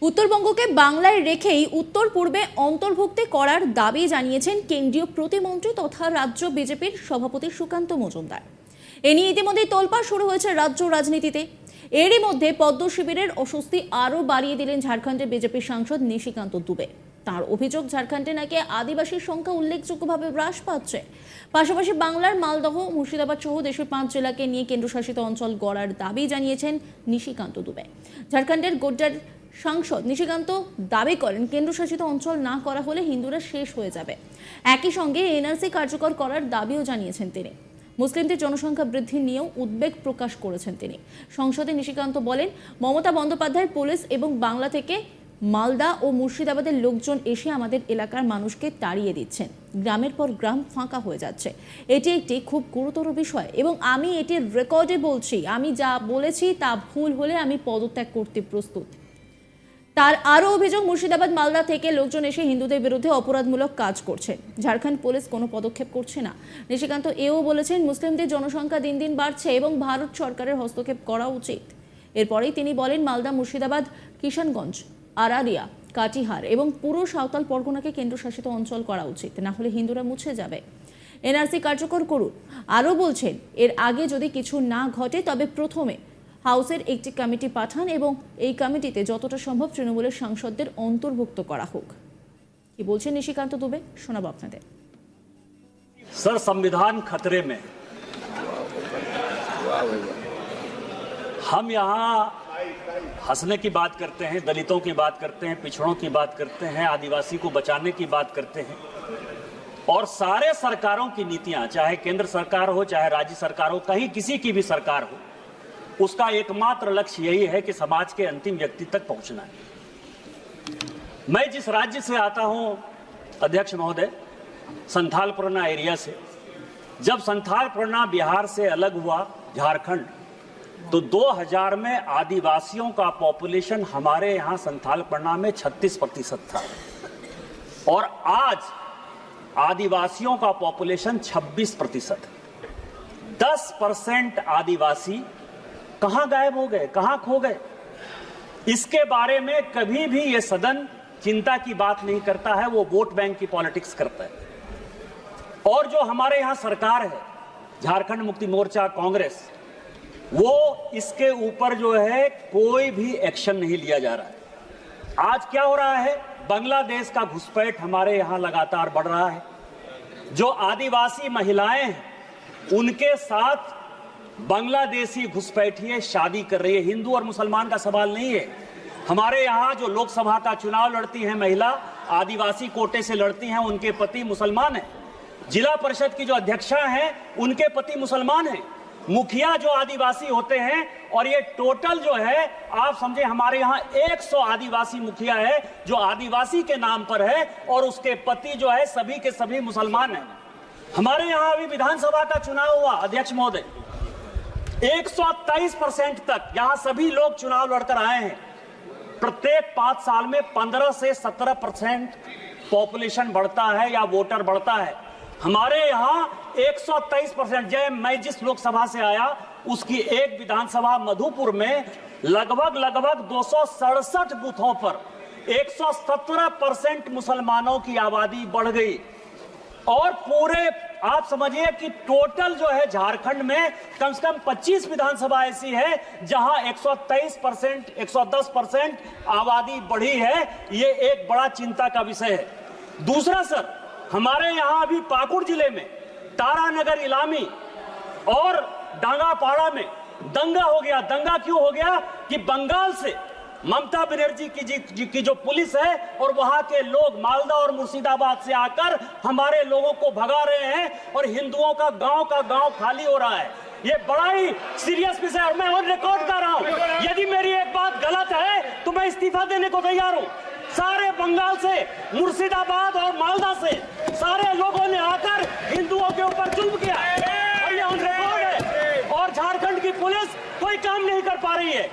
উত্তরবঙ্গকে বাংলায় রেখেই উত্তর পূর্বে অন্তর্ভুক্তি করার দাবি জানিয়েছেন কেন্দ্রীয় প্রতিমন্ত্রী তথা রাজ্য বিজেপির সভাপতি সুকান্ত মজুমদার। এ নিয়ে ইতিমধ্যেই তোলপাড় শুরু হয়েছে রাজ্য রাজনীতিতে। এরই মধ্যে পদ্ম শিবিরের অস্বস্তি আরও বাড়িয়ে দিলেন ঝাড়খণ্ডের বিজেপির সাংসদ নিশিকান্ত দুবে। তার অভিযোগ, ঝাড়খণ্ডে নাকি আদিবাসীর সংখ্যা উল্লেখযোগ্যভাবে হ্রাস পাচ্ছে। পাশাপাশি বাংলার মালদহ, মুর্শিদাবাদ সহ দেশের ৫ জেলাকে নিয়ে কেন্দ্রশাসিত অঞ্চল গড়ার দাবি জানিয়েছেন নিশিকান্ত দুবে। ঝাড়খণ্ডের গোড্ডার সাংসদ নিশিকান্ত দাবি করেন, কেন্দ্রশাসিত অঞ্চল না করা হলে হিন্দুরা শেষ হয়ে যাবে। একই সঙ্গে এনআরসি কার্যকর করার দাবিও জানিয়েছেন তিনি। মুসলিমদের জনসংখ্যা বৃদ্ধি নিয়েও উদ্বেগ প্রকাশ করেছেন তিনি। সংসদে নিশিকান্ত বলেন, মমতা বন্দ্যোপাধ্যায় পুলিশ এবং বাংলা থেকে মালদা ও মুর্শিদাবাদের লোকজন এসে আমাদের এলাকার মানুষকে তাড়িয়ে দিচ্ছেন। গ্রামের পর গ্রাম ফাঁকা হয়ে যাচ্ছে। এটি একটি খুব গুরুতর বিষয় এবং আমি এটির রেকর্ডে বলছি, আমি যা বলেছি তা ভুল হলে আমি পদত্যাগ করতে প্রস্তুত। তার আরও অভিযোগ, মুর্শিদাবাদ মালদা থেকে লোকজন এসে হিন্দুদের বিরুদ্ধে অপরাধমূলক কাজ করছেন। ঝাড়খণ্ড পুলিশ কোনো পদক্ষেপ করছে না। নিশিকান্ত এও বলেছেন, মুসলিমদের জনসংখ্যা দিন দিন বাড়ছে এবং ভারত সরকারের হস্তক্ষেপ করা উচিত। এরপরেই তিনি বলেন, মালদা, মুর্শিদাবাদ, কিষানগঞ্জ, আরারিয়া, কাটিহার এবং পুরো সাঁওতাল পরগনাকে কেন্দ্রশাসিত অঞ্চল করা উচিত, না হলে হিন্দুরা মুছে যাবে। এনআরসি কার্যকর করুন। আরও বলছেন, এর আগে যদি কিছু না ঘটে তবে প্রথমে হাউসের একটি কমিটি পাঠান এবং এই কমিটিতে যতটা সম্ভব তৃণমূলের সাংসদদের অন্তর্ভুক্ত করা হোক। কি বলছেন নিশিকান্ত দুবে, শোনাবো আপনাদের। सर, संविधान खतरे में। हम यहाँ हंसने की बात करते हैं, दलितों की बात करते हैं, पिछड़ों की बात करते हैं, आदिवासी को बचाने की बात करते हैं, और सारे सरकारों की नीतियां, चाहे केंद्र सरकार हो चाहे राज्य सरकार हो, कहीं किसी की भी सरकार हो, उसका एकमात्र लक्ष्य यही है कि समाज के अंतिम व्यक्ति तक पहुंचना है। मैं जिस राज्य से आता हूं, अध्यक्ष महोदय, संथाल परगना एरिया से, जब संथाल परगना बिहार से अलग हुआ झारखंड, तो 2000 में आदिवासियों का पॉपुलेशन हमारे यहां संथाल परगना में 36% था, और आज आदिवासियों का पॉपुलेशन 26%। 10% आदिवासी कहां गायब हो गए, कहां खो गए? इसके बारे में कभी भी यह सदन चिंता की बात नहीं करता है, वो वोट बैंक की पॉलिटिक्स करता है। और जो हमारे यहां सरकार है, झारखंड मुक्ति मोर्चा, कांग्रेस, वो इसके ऊपर जो है कोई भी एक्शन नहीं लिया जा रहा है। आज क्या हो रहा है, बांग्लादेश का घुसपैठ हमारे यहां लगातार बढ़ रहा है। जो आदिवासी महिलाएं हैं, उनके साथ बांग्लादेशी घुसपैठिए शादी कर रही है। हिंदू और मुसलमान का सवाल नहीं है। हमारे यहाँ जो लोकसभा का चुनाव लड़ती हैं महिला, आदिवासी कोटे से लड़ती हैं, उनके पति मुसलमान हैं। जिला परिषद की जो अध्यक्षा हैं, उनके पति मुसलमान हैं। मुखिया जो आदिवासी होते हैं, और ये टोटल जो है आप समझे, हमारे यहाँ 100 आदिवासी मुखिया है जो आदिवासी के नाम पर है, और उसके पति जो है सभी के सभी मुसलमान हैं। हमारे यहाँ अभी विधानसभा का चुनाव हुआ, अध्यक्ष महोदय, 123% तक यहाँ सभी लोग चुनाव लड़कर आए हैं। प्रत्येक 5 साल में 15 से 17% पॉपुलेशन बढ़ता है या वोटर बढ़ता है। हमारे यहाँ 123%। मैं जिस लोकसभा से आया, उसकी एक विधानसभा मधुपुर में लगभग 267 बूथों पर 117% मुसलमानों की आबादी बढ़ गई। और पूरे आप समझिए कि टोटल जो है झारखंड में कम से कम 25 विधानसभा ऐसी है जहां 123%, 110% आबादी बढ़ी है। ये एक बड़ा चिंता का विषय है। दूसरा सर, हमारे यहां अभी पाकुड़ जिले में तारानगर, इलामी और डांगापाड़ा में दंगा हो गया। दंगा क्यों हो गया कि बंगाल से ममता बनर्जी की जो पुलिस है और वहां के लोग मालदा और मुर्शिदाबाद से आकर हमारे लोगों को भगा रहे हैं, और हिंदुओं का गांव खाली हो रहा है। ये बड़ा ही सीरियस विषय है, और मैं ऑन रिकॉर्ड कर रहा हूं। यदि मेरी एक बात गलत है तो मैं इस्तीफा देने को तैयार हूं। सारे बंगाल से, मुर्शिदाबाद और मालदा से सारे लोगों ने आकर हिंदुओं के ऊपर जुल्म किया, और ये ऑन रिकॉर्ड है। और झारखंड की पुलिस कोई काम नहीं कर पा रही है।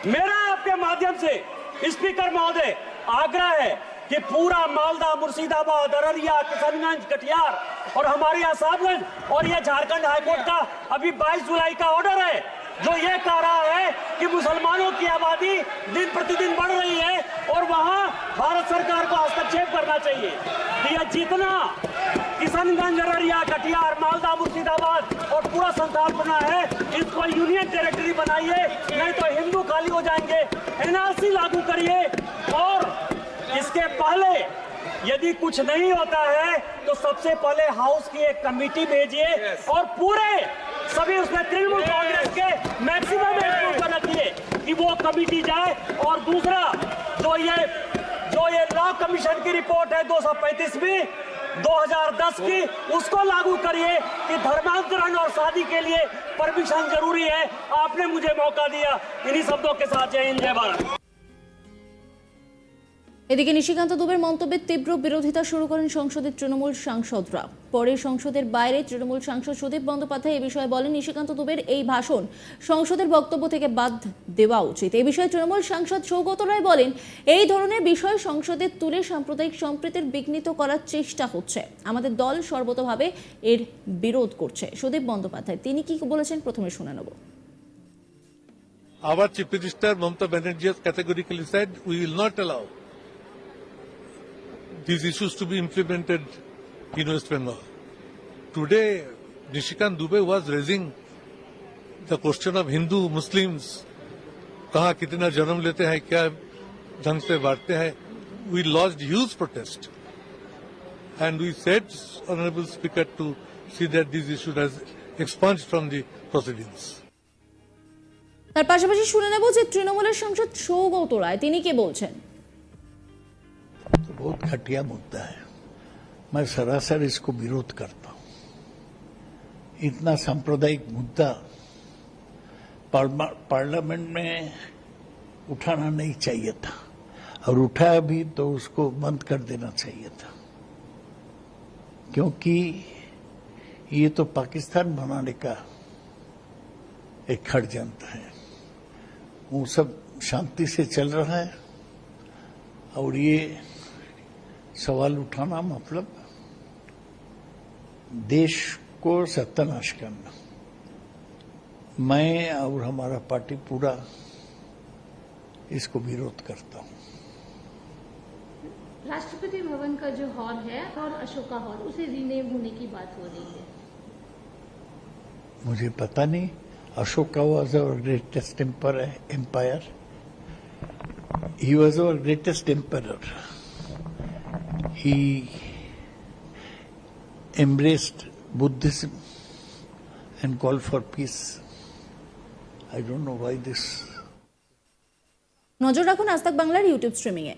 मेरा आपके माध्यम से स्पीकर महोदय आग्रह है कि पूरा मालदा, मुर्शिदाबाद, अररिया, किशनगंज, कटिहार और हमारे यहाँ साहबगंज, और ये झारखंड हाईकोर्ट का अभी 22 जुलाई का ऑर्डर है जो ये कह रहा है कि मुसलमानों की आबादी दिन प्रतिदिन बढ़ रही है और वहां भारत सरकार को हस्तक्षेप करना चाहिए। यह जितना किशनगंज, अररिया, कटिहार, मालदा, मुर्शिदाबाद और पूरा संथाल बना है, इसको यूनियन टेरिटरी बनाइए, नहीं तो हिंदू खाली हो जाएंगे। एनआरसी लागू करिए और इसके पहले यदि कुछ नहीं होता है तो सबसे पहले हाउस की एक कमेटी भेजिए और पूरे सभी उसमें तृणमूल कांग्रेस के मैक्सिमम एमपी को रखिए कि वो कमेटी जाए। और दूसरा जो ये लॉ कमीशन की रिपोर्ट है 235वीं 2010 की, उसको लागू करिए कि धर्मांतरण और शादी के लिए परमिशन जरूरी है। आपने मुझे मौका दिया। इन्हीं शब्दों के साथ जय हिंद, जय भारत। এদিকে নিশিকান্ত দুবের মন্তব্যের তীব্র বিরোধিতা শুরু করেন সংসদের তৃণমূল সাংসদরা। পরে সংসদের বাইরে তৃণমূল সাংসদ সুদীপ বন্দ্যোপাধ্যায় এ বিষয়ে বলেন, নিশিকান্ত দুবের এই ভাষণ সংসদের বক্তব্য থেকে বাদ দেওয়া উচিত। এ বিষয়ে তৃণমূল সাংসদ সৌগত রায় বলেন, এই ধরনের বিষয় সংসদে তুলে সাম্প্রদায়িক সম্প্রীতির বিঘ্নিত করার চেষ্টা হচ্ছে। আমাদের দল সর্বতভাবে এর বিরোধ করছে। সুদীপ বন্দ্যোপাধ্যায় তিনি কি বলেছেন প্রথমে শুনে নেব। Our Chief Minister Mamata Banerjee has categorically said we will not allow these issues to be implemented in West Bengal. Today, Nishikant Dubey was raising the question of Hindu Muslims. कहाँ कितना जन्म लेते हैं, क्या ढंग से बांटते हैं. We lodged huge protest, and we said, Honorable Speaker, to see that these issues are expunged from the proceedings. তার পাশাপাশি শুনে নেব যে তৃণমূলের সাংসদ সৌগত রায় তিনি কি বলছেন। तो बहुत घटिया मुद्दा है, मैं सरासर इसको विरोध करता हूं। इतना सांप्रदायिक मुद्दा पार्लियामेंट में उठाना नहीं चाहिए था, और उठाया भी तो उसको बंद कर देना चाहिए था, क्योंकि ये तो पाकिस्तान बनाने का एक षड्यंत्र है। वो सब शांति से चल रहा है और ये सवाल उठाना मतलब देश को सत्यानाश करना। मैं और हमारा पार्टी पूरा इसको विरोध करता हूं। राष्ट्रपति भवन का जो हॉल है और अशोका हॉल, उसे रीनेम होने की बात हो रही है। मुझे पता नहीं। Ashoka was our greatest empire. He was our greatest emperor. He embraced Buddhism and called for peace. I don't know why this. নজর রাখুন আজ তাক বাংলার ইউটিউব স্ট্রিমিংয়ে।